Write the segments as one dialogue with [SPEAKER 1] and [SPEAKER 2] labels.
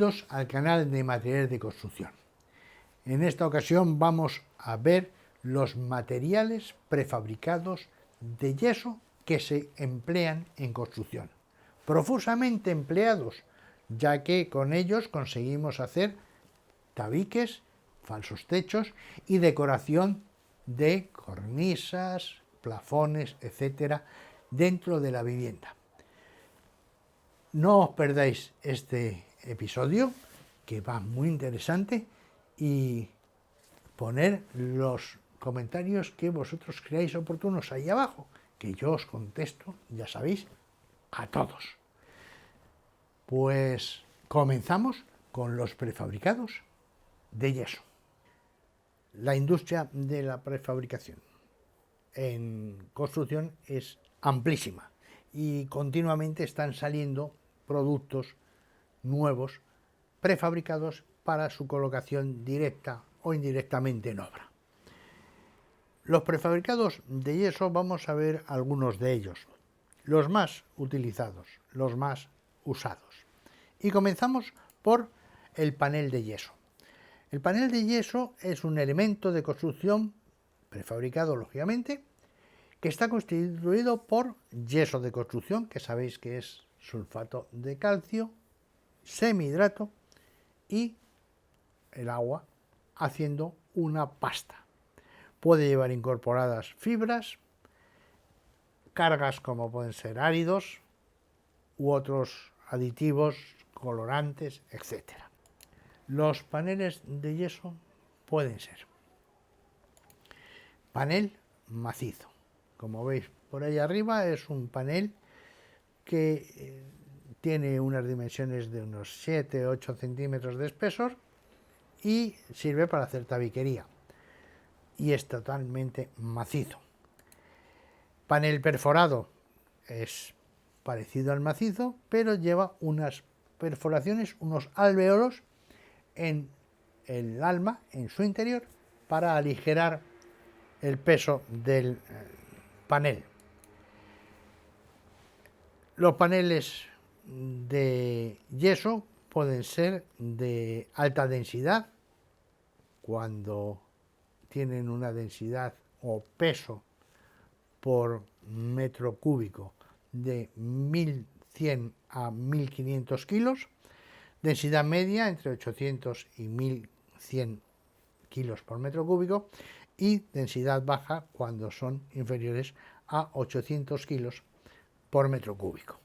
[SPEAKER 1] Bienvenidos al canal de materiales de construcción. En esta ocasión vamos a ver los materiales prefabricados de yeso que se emplean en construcción. Profusamente empleados, ya que con ellos conseguimos hacer tabiques, falsos techos y decoración de cornisas, plafones, etcétera, dentro de la vivienda. No os perdáis este episodio, que va muy interesante, y poner los comentarios que vosotros creáis oportunos ahí abajo, que yo os contesto, ya sabéis, a todos. Pues comenzamos con los prefabricados de yeso. La industria de la prefabricación en construcción es amplísima y continuamente están saliendo productos nuevos prefabricados para su colocación directa o indirectamente en obra. Los prefabricados de yeso, vamos a ver algunos de ellos, los más utilizados, los más usados. Y comenzamos por el panel de yeso. El panel de yeso es un elemento de construcción prefabricado, lógicamente, que está constituido por yeso de construcción, que sabéis que es sulfato de calcio, semihidrato y el agua, haciendo una pasta. Puede llevar incorporadas fibras, cargas como pueden ser áridos u otros aditivos, colorantes, etc. Los paneles de yeso pueden ser panel macizo. Como veis por ahí arriba, es un panel que tiene unas dimensiones de unos 7-8 centímetros de espesor y sirve para hacer tabiquería. Y es totalmente macizo. Panel perforado es parecido al macizo, pero lleva unas perforaciones, unos alvéolos en el alma, en su interior, para aligerar el peso del panel. Los paneles de yeso pueden ser de alta densidad, cuando tienen una densidad o peso por metro cúbico de 1.100 a 1.500 kilos, densidad media entre 800 y 1.100 kilos por metro cúbico, y densidad baja cuando son inferiores a 800 kilos por metro cúbico.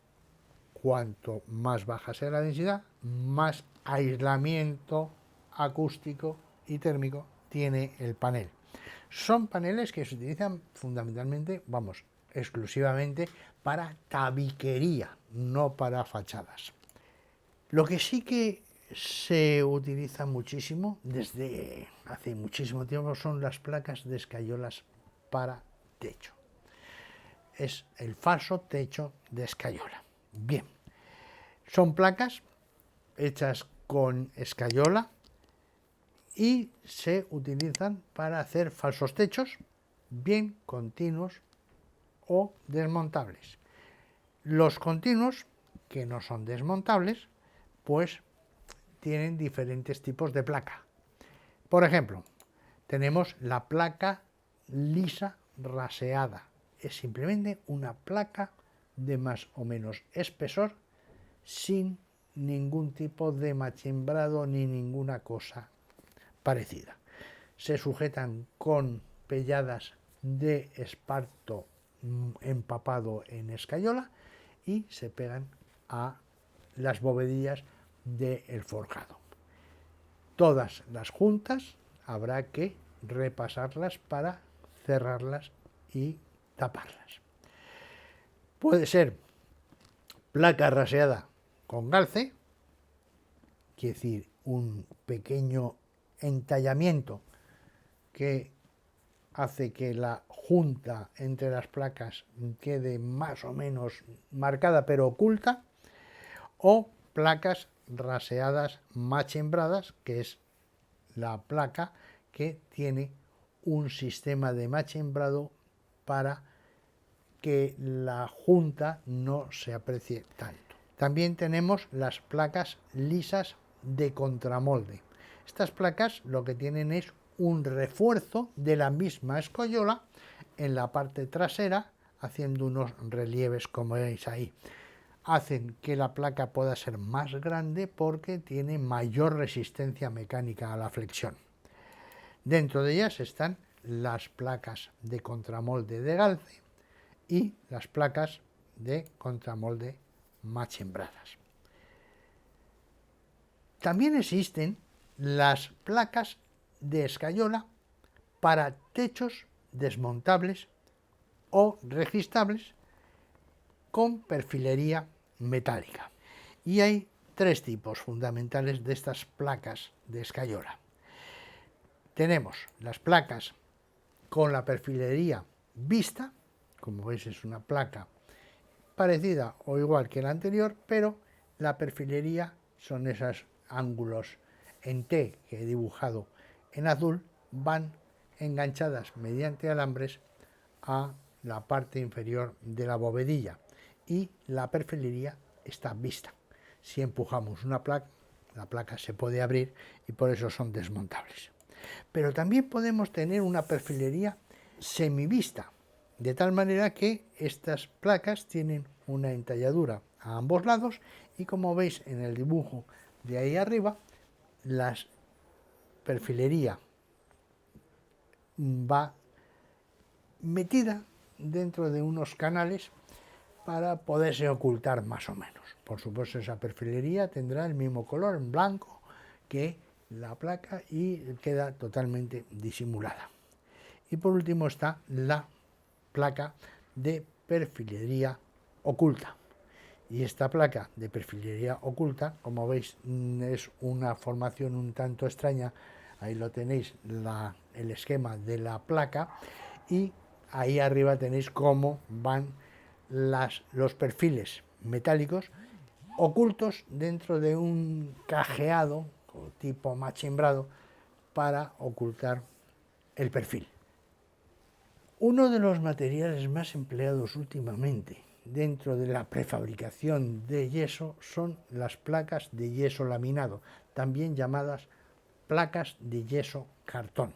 [SPEAKER 1] Cuanto más baja sea la densidad, más aislamiento acústico y térmico tiene el panel. Son paneles que se utilizan fundamentalmente, exclusivamente para tabiquería, no para fachadas. Lo que sí que se utiliza muchísimo desde hace muchísimo tiempo son las placas de escayolas para techo. Es el falso techo de escayola. Bien, son placas hechas con escayola y se utilizan para hacer falsos techos, bien continuos o desmontables. Los continuos, que no son desmontables, pues tienen diferentes tipos de placa. Por ejemplo, tenemos la placa lisa raseada. Es simplemente una placa de más o menos espesor, sin ningún tipo de machembrado ni ninguna cosa parecida. Se sujetan con pelladas de esparto empapado en escayola y se pegan a las bovedillas del forjado. Todas las juntas habrá que repasarlas para cerrarlas y taparlas. Puede ser placa raseada con galce, quiere decir un pequeño entallamiento que hace que la junta entre las placas quede más o menos marcada pero oculta, o placas raseadas machembradas, que es la placa que tiene un sistema de machembrado para que la junta no se aprecie tanto. También tenemos las placas lisas de contramolde. Estas placas lo que tienen es un refuerzo de la misma escayola en la parte trasera, haciendo unos relieves como veis ahí. Hacen que la placa pueda ser más grande porque tiene mayor resistencia mecánica a la flexión. Dentro de ellas están las placas de contramolde de Galce y las placas de contramolde machembradas. También existen las placas de escayola para techos desmontables o registables con perfilería metálica. Y hay tres tipos fundamentales de estas placas de escayola. Tenemos las placas con la perfilería vista, como veis es una placa parecida o igual que la anterior, pero la perfilería son esos ángulos en T que he dibujado en azul, van enganchadas mediante alambres a la parte inferior de la bovedilla y la perfilería está vista. Si empujamos una placa, la placa se puede abrir y por eso son desmontables. Pero también podemos tener una perfilería semivista, de tal manera que estas placas tienen una entalladura a ambos lados y, como veis en el dibujo de ahí arriba, la perfilería va metida dentro de unos canales para poderse ocultar más o menos. Por supuesto, esa perfilería tendrá el mismo color, en blanco, que la placa y queda totalmente disimulada. Y por último está la placa de perfilería oculta. Y esta placa de perfilería oculta, como veis, es una formación un tanto extraña. Ahí lo tenéis, el esquema de la placa, y ahí arriba tenéis cómo van los perfiles metálicos ocultos dentro de un cajeado tipo machembrado para ocultar el perfil. Uno de los materiales más empleados últimamente dentro de la prefabricación de yeso son las placas de yeso laminado, también llamadas placas de yeso cartón.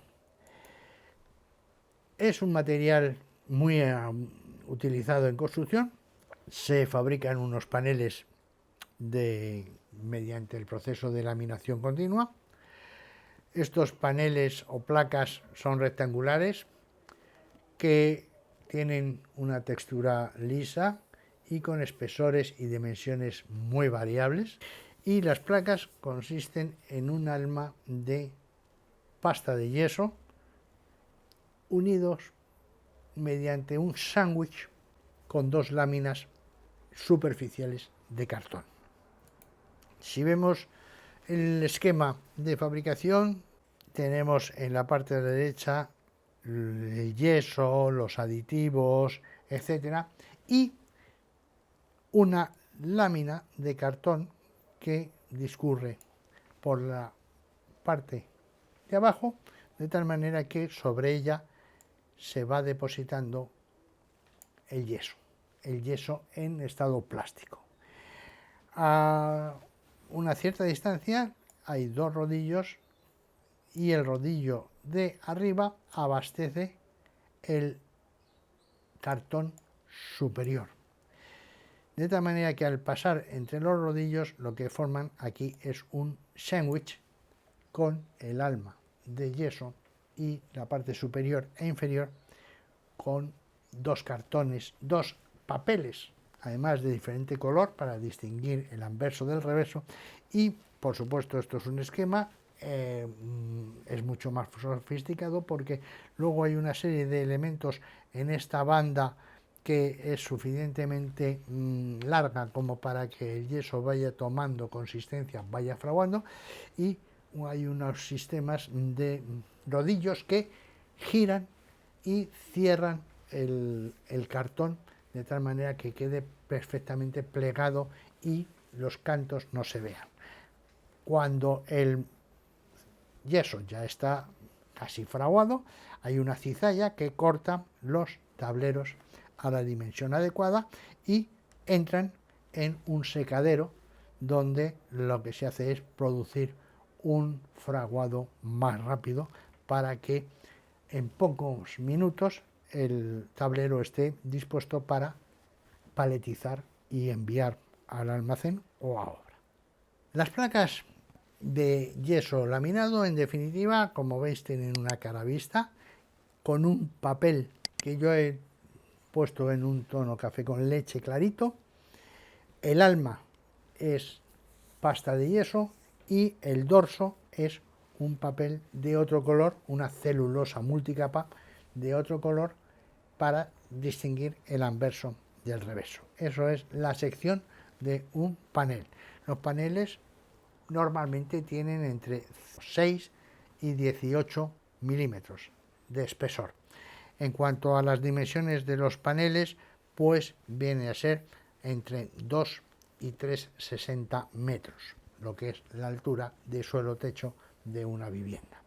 [SPEAKER 1] Es un material muy utilizado en construcción, se fabrican unos paneles mediante el proceso de laminación continua. Estos paneles o placas son rectangulares que tienen una textura lisa y con espesores y dimensiones muy variables, y las placas consisten en un alma de pasta de yeso unidos mediante un sándwich con dos láminas superficiales de cartón. Si vemos el esquema de fabricación, tenemos en la parte de la derecha el yeso, los aditivos, etcétera, y una lámina de cartón que discurre por la parte de abajo, de tal manera que sobre ella se va depositando el yeso en estado plástico. A una cierta distancia hay dos rodillos y el rodillo de arriba abastece el cartón superior. De tal manera que al pasar entre los rodillos lo que forman aquí es un sándwich con el alma de yeso y la parte superior e inferior con dos cartones, dos papeles, además de diferente color para distinguir el anverso del reverso. Y por supuesto esto es un esquema, es mucho más sofisticado porque luego hay una serie de elementos en esta banda que es suficientemente larga como para que el yeso vaya tomando consistencia, vaya fraguando, y hay unos sistemas de rodillos que giran y cierran el cartón de tal manera que quede perfectamente plegado y los cantos no se vean. Cuando el yeso ya está casi fraguado, hay una cizalla que corta los tableros a la dimensión adecuada y entran en un secadero donde lo que se hace es producir un fraguado más rápido para que en pocos minutos el tablero esté dispuesto para paletizar y enviar al almacén o a obra. Las placas de yeso laminado, en definitiva, como veis, tienen una cara vista con un papel que yo he puesto en un tono café con leche clarito. El alma es pasta de yeso y el dorso es un papel de otro color, una celulosa multicapa de otro color para distinguir el anverso del reverso. Eso es la sección de un panel. Los paneles normalmente tienen entre 6 y 18 milímetros de espesor. En cuanto a las dimensiones de los paneles, pues viene a ser entre 2 y 3,60 metros, lo que es la altura de suelo-techo de una vivienda.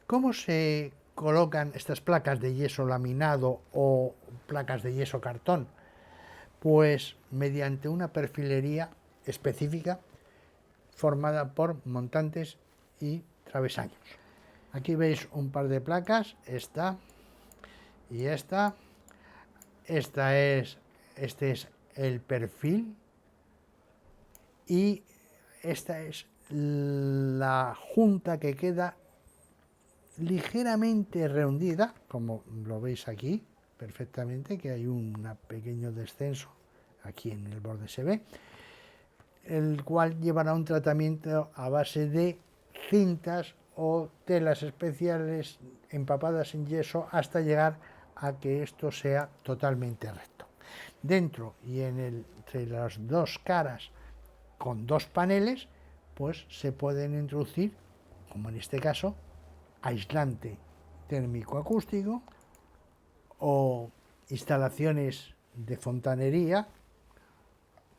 [SPEAKER 1] ¿Cómo se colocan estas placas de yeso laminado o placas de yeso cartón? Pues mediante una perfilería específica formada por montantes y travesaños. Aquí veis un par de placas, esta y esta. Este es el perfil y esta es la junta que queda ligeramente rehundida, como lo veis aquí perfectamente, que hay un pequeño descenso, aquí en el borde se ve, el cual llevará un tratamiento a base de cintas o telas especiales empapadas en yeso hasta llegar a que esto sea totalmente recto. Dentro y entre las dos caras con dos paneles, pues se pueden introducir, como en este caso, aislante térmico acústico o instalaciones de fontanería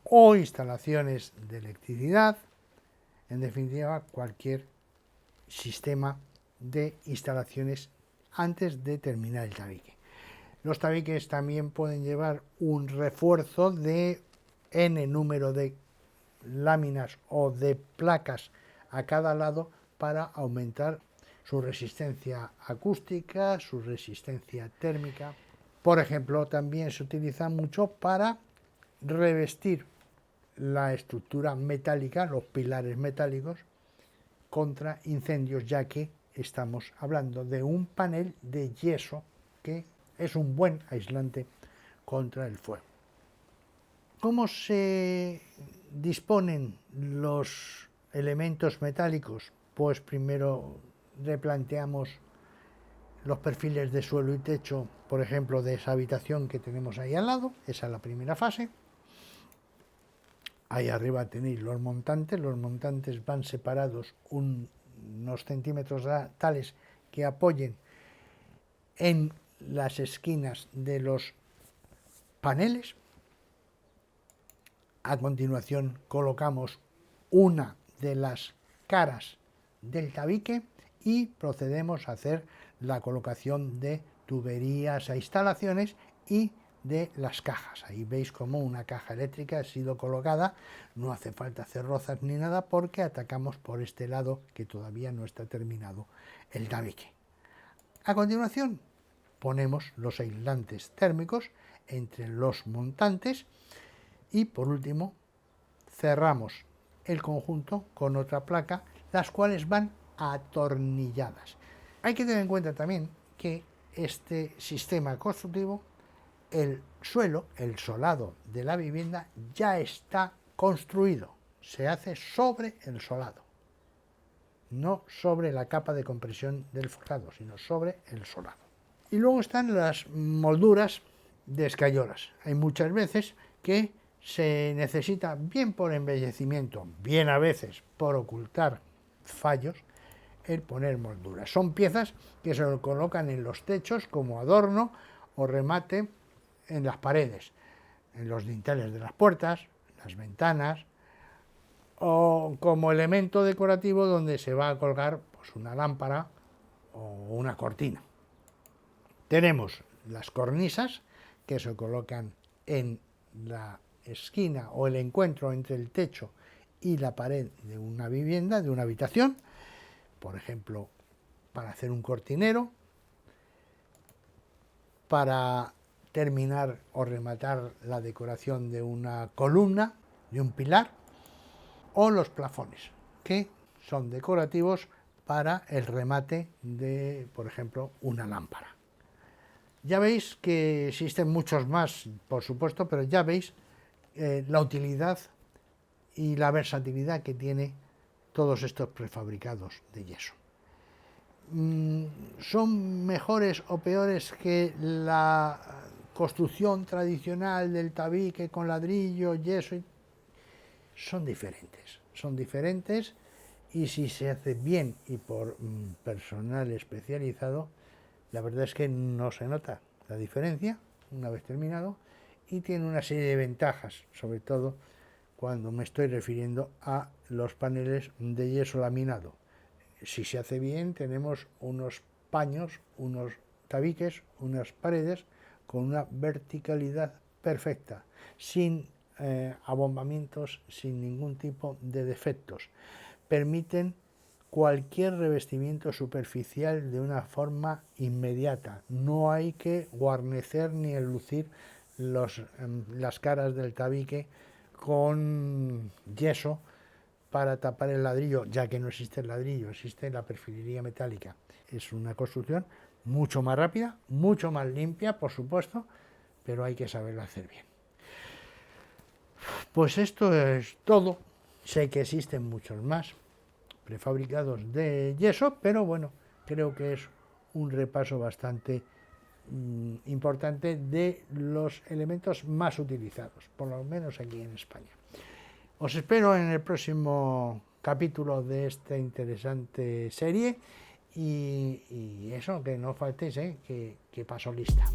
[SPEAKER 1] o instalaciones de electricidad, en definitiva cualquier sistema de instalaciones antes de terminar el tabique. Los tabiques también pueden llevar un refuerzo de n número de láminas o de placas a cada lado para aumentar su resistencia acústica, su resistencia térmica. Por ejemplo, también se utiliza mucho para revestir la estructura metálica, los pilares metálicos, contra incendios, ya que estamos hablando de un panel de yeso que es un buen aislante contra el fuego. ¿Cómo se disponen los elementos metálicos? Pues primero replanteamos los perfiles de suelo y techo, por ejemplo, de esa habitación que tenemos ahí al lado. Esa es la primera fase. Ahí arriba tenéis los montantes van separados unos centímetros tales que apoyen en las esquinas de los paneles. A continuación colocamos una de las caras del tabique y procedemos a hacer la colocación de tuberías e instalaciones y de las cajas. Ahí veis cómo una caja eléctrica ha sido colocada, no hace falta hacer rozas ni nada porque atacamos por este lado que todavía no está terminado el tabique. A continuación ponemos los aislantes térmicos entre los montantes y por último cerramos el conjunto con otra placa, las cuales van atornilladas. Hay que tener en cuenta también que este sistema constructivo, el suelo, el solado de la vivienda ya está construido, se hace sobre el solado, no sobre la capa de compresión del forjado, sino sobre el solado. Y luego están las molduras de escayolas. Hay muchas veces que se necesita, bien por embellecimiento, bien a veces por ocultar fallos, el poner molduras. Son piezas que se colocan en los techos como adorno o remate en las paredes, en los dinteles de las puertas, las ventanas, o como elemento decorativo donde se va a colgar pues, una lámpara o una cortina. Tenemos las cornisas que se colocan en la esquina o el encuentro entre el techo y la pared de una vivienda, de una habitación, por ejemplo, para hacer un cortinero, para terminar o rematar la decoración de una columna, de un pilar, o los plafones, que son decorativos para el remate de, por ejemplo, una lámpara. Ya veis que existen muchos más, por supuesto, pero ya veis la utilidad y la versatilidad que tiene todos estos prefabricados de yeso. ¿Son mejores o peores que la construcción tradicional del tabique con ladrillo, yeso? Son diferentes y si se hace bien y por personal especializado, la verdad es que no se nota la diferencia una vez terminado y tiene una serie de ventajas, sobre todo cuando me estoy refiriendo a los paneles de yeso laminado. Si se hace bien, tenemos unos paños, unos tabiques, unas paredes con una verticalidad perfecta, sin abombamientos, sin ningún tipo de defectos. Permiten cualquier revestimiento superficial de una forma inmediata. No hay que guarnecer ni enlucir las caras del tabique con yeso para tapar el ladrillo, ya que no existe el ladrillo, existe la perfilería metálica. Es una construcción mucho más rápida, mucho más limpia, por supuesto, pero hay que saberlo hacer bien. Pues esto es todo. Sé que existen muchos más prefabricados de yeso, pero bueno, creo que es un repaso bastante importante de los elementos más utilizados, por lo menos aquí en España. Os espero en el próximo capítulo de esta interesante serie y eso, que no faltéis, que paso lista.